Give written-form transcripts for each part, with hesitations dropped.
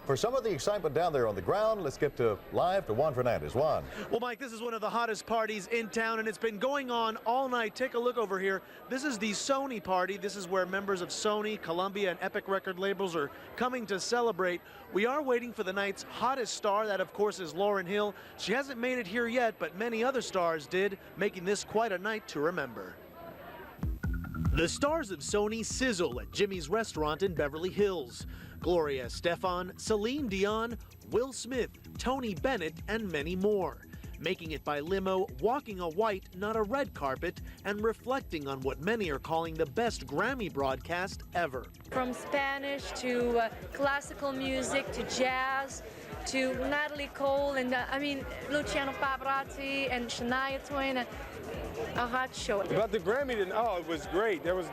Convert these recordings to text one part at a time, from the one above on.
For some of the excitement down there on the ground, let's get live to Juan Fernandez. Juan. Well, Mike, this is one of the hottest parties in town, and it's been going on all night. Take a look over here. This is the Sony party. This is where members of Sony, Columbia, and Epic record labels are coming to celebrate. We are waiting for the night's hottest star. That, of course, is Lauryn Hill. She hasn't made it here yet, but many other stars did, making this quite a night to remember. The stars of Sony sizzle at Jimmy's restaurant in Beverly Hills. Gloria Estefan, Celine Dion, Will Smith, Tony Bennett, and many more. Making it by limo, walking a white, not a red carpet, and reflecting on what many are calling the best Grammy broadcast ever. From Spanish to classical music to jazz to Natalie Cole and Luciano Pavarotti and Shania Twain. A hot show. About the Grammy, it was great. There was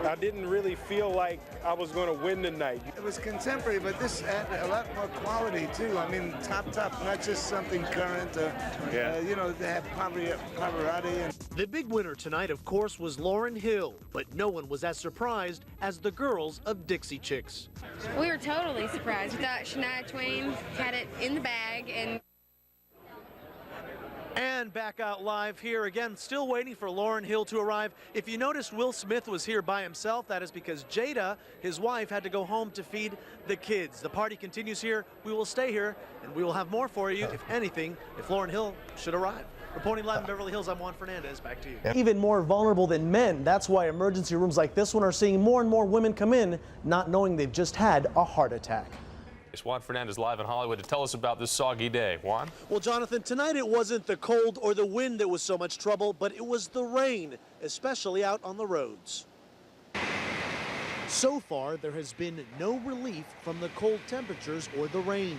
I didn't really feel like I was going to win tonight. It was contemporary, but this had a lot more quality too. I mean, top, not just something current. They have Pavarotti. The big winner tonight, of course, was Lauryn Hill, but no one was as surprised as the girls of Dixie Chicks. We were totally surprised. We thought Shania Twain had it in the bag, And back out live here again, still waiting for Lauryn Hill to arrive. If you noticed, Will Smith was here by himself. That is because Jada, his wife, had to go home to feed the kids. The party continues here. We will stay here, and we will have more for you, if anything, if Lauryn Hill should arrive. Reporting live in Beverly Hills, I'm Juan Fernandez. Back to you. Even more vulnerable than men. That's why emergency rooms like this one are seeing more and more women come in, not knowing they've just had a heart attack. Juan Fernandez live in Hollywood to tell us about this soggy day. Juan? Well, Jonathan, tonight it wasn't the cold or the wind that was so much trouble, but it was the rain, especially out on the roads. So far, there has been no relief from the cold temperatures or the rain.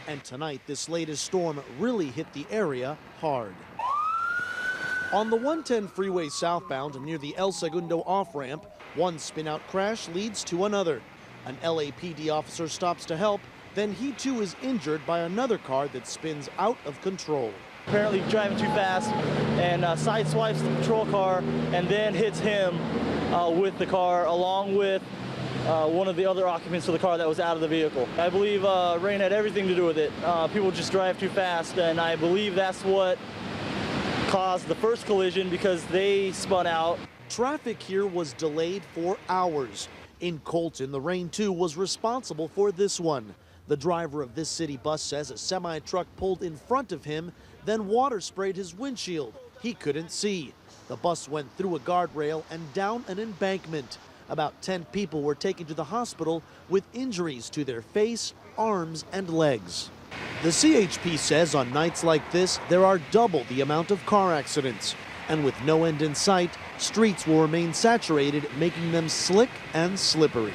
And tonight, this latest storm really hit the area hard. On the 110 freeway southbound near the El Segundo off-ramp, one spin-out crash leads to another. An LAPD officer stops to help. Then he too is injured by another car that spins out of control. Apparently driving too fast and sideswipes the patrol car and then hits him with the car along with one of the other occupants of the car that was out of the vehicle. I believe rain had everything to do with it. People just drive too fast, and I believe that's what caused the first collision because they spun out. Traffic here was delayed for hours. In Colton, the rain too was responsible for this one. The driver of this city bus says a semi-truck pulled in front of him, then water sprayed his windshield. He couldn't see. The bus went through a guardrail and down an embankment. About 10 people were taken to the hospital with injuries to their face, arms, and legs. The CHP says on nights like this, there are double the amount of car accidents. And with no end in sight, streets will remain saturated, making them slick and slippery.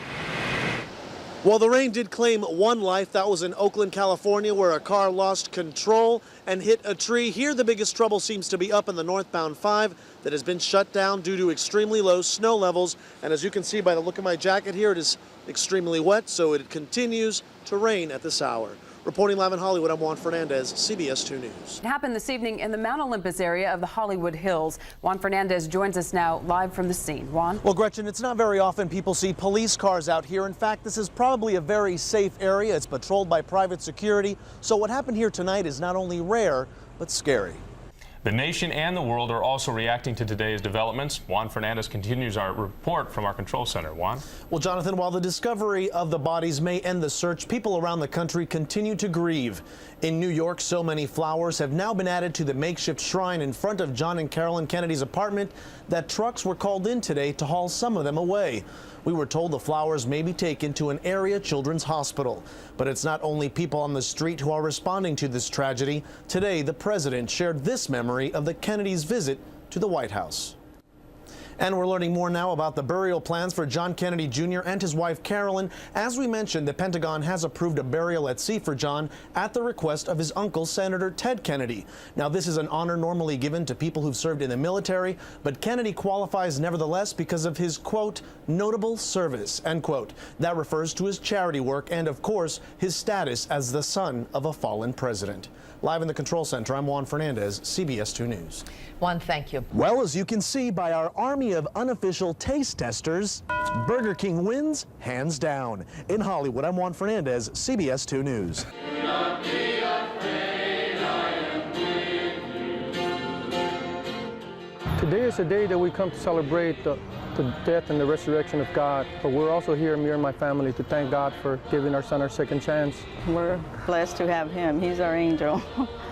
Well, the rain did claim one life. That was in Oakland, California, where a car lost control and hit a tree. Here, the biggest trouble seems to be up in the northbound 5 that has been shut down due to extremely low snow levels. And as you can see by the look of my jacket here, it is extremely wet, so it continues to rain at this hour. Reporting live in Hollywood, I'm Juan Fernandez, CBS 2 News. It happened this evening in the Mount Olympus area of the Hollywood Hills. Juan Fernandez joins us now live from the scene. Juan? Well, Gretchen, it's not very often people see police cars out here. In fact, this is probably a very safe area. It's patrolled by private security. So what happened here tonight is not only rare, but scary. The nation and the world are also reacting to today's developments. Juan Fernandez continues our report from our control center. Juan? Well, Jonathan, while the discovery of the bodies may end the search, people around the country continue to grieve. In New York, so many flowers have now been added to the makeshift shrine in front of John and Carolyn Kennedy's apartment that trucks were called in today to haul some of them away. We were told the flowers may be taken to an area children's hospital. But it's not only people on the street who are responding to this tragedy. Today, the president shared this memory of the Kennedys' visit to the White House. And we're learning more now about the burial plans for John Kennedy Jr. and his wife Carolyn. As we mentioned, the Pentagon has approved a burial at sea for John at the request of his uncle, Senator Ted Kennedy. Now, this is an honor normally given to people who've served in the military, but Kennedy qualifies nevertheless because of his, quote, notable service, end quote. That refers to his charity work and, of course, his status as the son of a fallen president. Live in the control center, I'm Juan Fernandez, CBS 2 News. Juan, thank you. Well, as you can see by our Army army of unofficial taste testers, Burger King wins hands down. In Hollywood, I'm Juan Fernandez, CBS 2 News. Today is a day that we come to celebrate the death and the resurrection of God, but we're also here, me and my family, to thank God for giving our son our second chance. We're blessed to have him. He's our angel.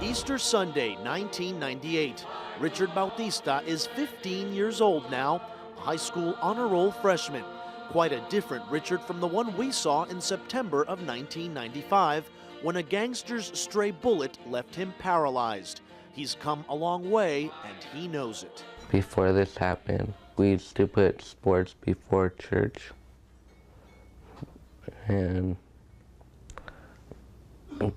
Easter Sunday, 1998. Richard Bautista is 15 years old now, a high school honor roll freshman. Quite a different Richard from the one we saw in September of 1995, when a gangster's stray bullet left him paralyzed. He's come a long way, and he knows it. Before this happened, we used to put sports before church, and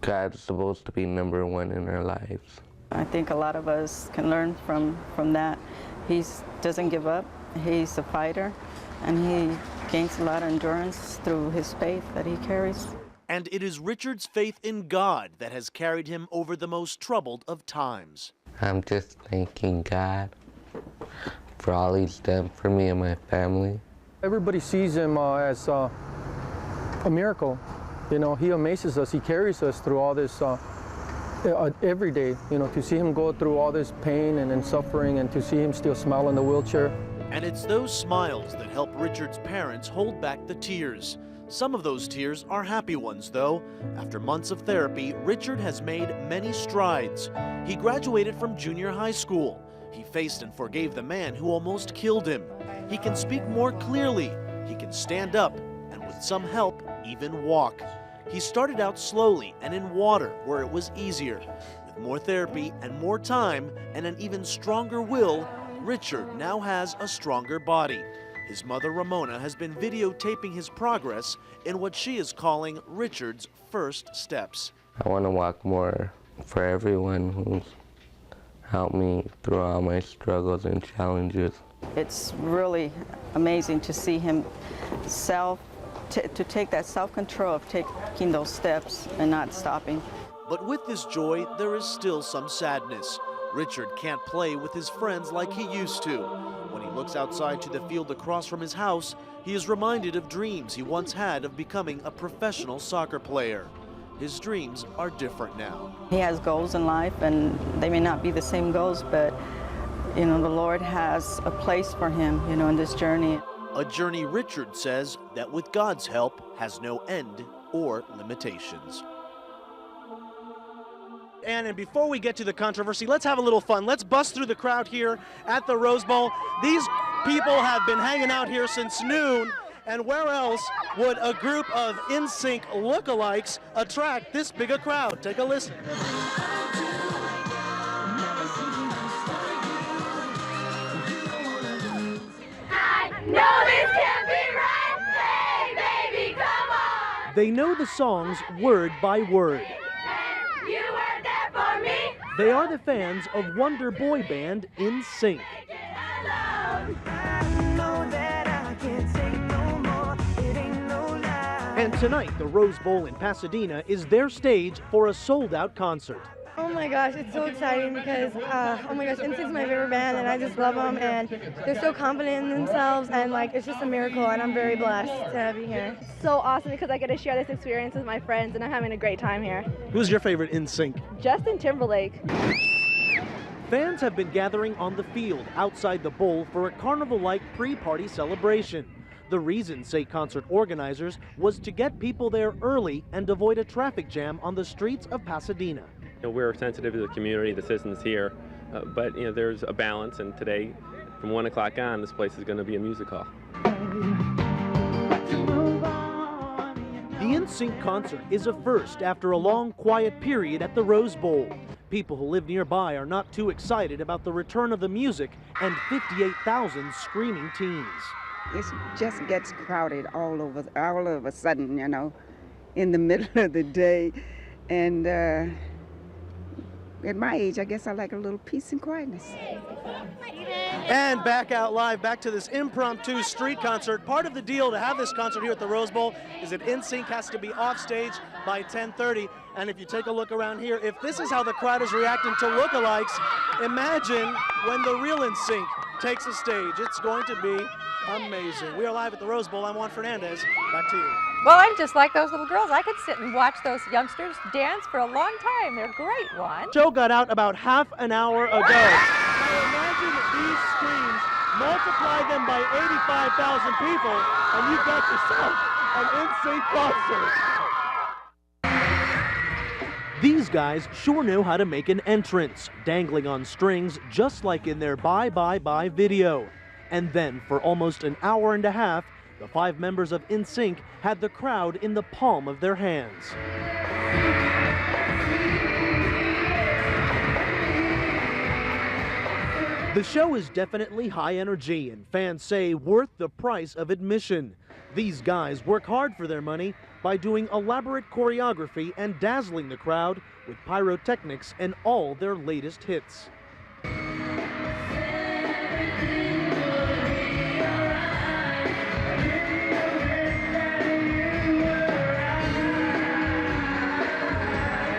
God's supposed to be #1 in our lives. I think a lot of us can learn from that. He doesn't give up. He's a fighter, and he gains a lot of endurance through his faith that he carries. And it is Richard's faith in God that has carried him over the most troubled of times. I'm just thanking God for all he's done for me and my family. Everybody sees him as a miracle. You know, he amazes us. He carries us through all this every day. You know, to see him go through all this pain and suffering, and to see him still smile in the wheelchair. And it's those smiles that help Richard's parents hold back the tears. Some of those tears are happy ones, though. After months of therapy, Richard has made many strides. He graduated from junior high school. He faced and forgave the man who almost killed him. He can speak more clearly. He can stand up, and with some help, even walk. He started out slowly and in water, where it was easier. With more therapy and more time and an even stronger will, Richard now has a stronger body. His mother, Ramona, has been videotaping his progress in what she is calling Richard's first steps. I want to walk more for everyone who's helped me through all my struggles and challenges. It's really amazing to see him to take that self-control of taking those steps and not stopping. But with this joy, there is still some sadness. Richard can't play with his friends like he used to. When he looks outside to the field across from his house, he is reminded of dreams he once had of becoming a professional soccer player. His dreams are different now. He has goals in life, and they may not be the same goals, but you know, the Lord has a place for him, you know, in this journey. A journey, Richard says, that with God's help has no end or limitations. And before we get to the controversy, let's have a little fun. Let's bust through the crowd here at the Rose Bowl. These people have been hanging out here since noon, and where else would a group of NSync lookalikes attract this big a crowd? Take a listen. No, this can't be right. Hey, baby, come on. They know the songs word by word. You were there for me. They are the fans of wonder boy band NSync. And tonight, the Rose Bowl in Pasadena is their stage for a sold-out concert. Oh my gosh, it's so exciting because, oh my gosh, NSYNC's my favorite band and I just love them, and they're so confident in themselves, and like, it's just a miracle, and I'm very blessed to be here. It's so awesome because I get to share this experience with my friends, and I'm having a great time here. Who's your favorite NSync? Justin Timberlake. Fans have been gathering on the field outside the bowl for a carnival-like pre-party celebration. The reason, say concert organizers, was to get people there early and avoid a traffic jam on the streets of Pasadena. We're sensitive to the community, the citizens here, but there's a balance, and today, from 1 o'clock on, this place is going to be a music hall. The NSYNC concert is a first after a long, quiet period at the Rose Bowl. People who live nearby are not too excited about the return of the music and 58,000 screaming teens. It just gets crowded all of a sudden, you know, in the middle of the day, and at my age, I guess I like a little peace and quietness. And back out live, back to this impromptu street concert. Part of the deal to have this concert here at the Rose Bowl is that NSYNC has to be off stage by 10:30. And if you take a look around here, if this is how the crowd is reacting to lookalikes, imagine when the real NSYNC takes the stage. It's going to be amazing. We are live at the Rose Bowl. I'm Juan Fernandez. Back to you. Well, I'm just like those little girls. I could sit and watch those youngsters dance for a long time. They're great, Juan. Show got out about half an hour ago. Now imagine these screens, multiply them by 85,000 people, and you've got yourself an NSync concert. These guys sure know how to make an entrance, dangling on strings just like in their Bye Bye Bye video. And then, for almost an hour and a half, the 5 members of NSync had the crowd in the palm of their hands. The show is definitely high energy, and fans say worth the price of admission. These guys work hard for their money by doing elaborate choreography and dazzling the crowd with pyrotechnics and all their latest hits.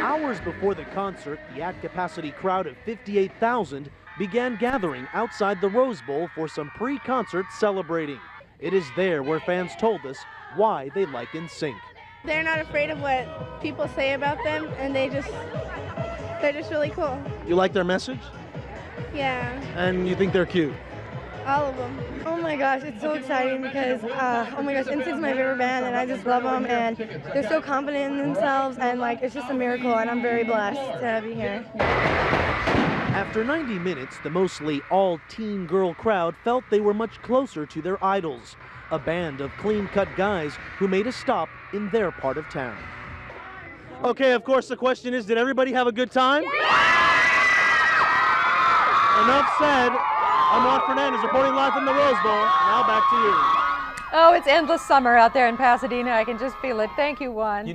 Hours before the concert, the at-capacity crowd of 58,000 began gathering outside the Rose Bowl for some pre-concert celebrating. It is there where fans told us why they like NSync. They're not afraid of what people say about them, and they're just really cool. You like their message? Yeah, And you think they're cute? all of them. Oh my gosh, it's so exciting because, oh my gosh, NSYNC's my favorite band and I just love them and they're so confident in themselves and like it's just a miracle and I'm very blessed to be here. After 90 minutes, the mostly all-teen girl crowd felt they were much closer to their idols, a band of clean-cut guys who made a stop in their part of town. Okay, of course, the question is, did everybody have a good time? Enough said. I'm Juan Fernandez reporting live from the Rose Bowl. Now back to you. Oh, it's endless summer out there in Pasadena. I can just feel it. Thank you, Juan.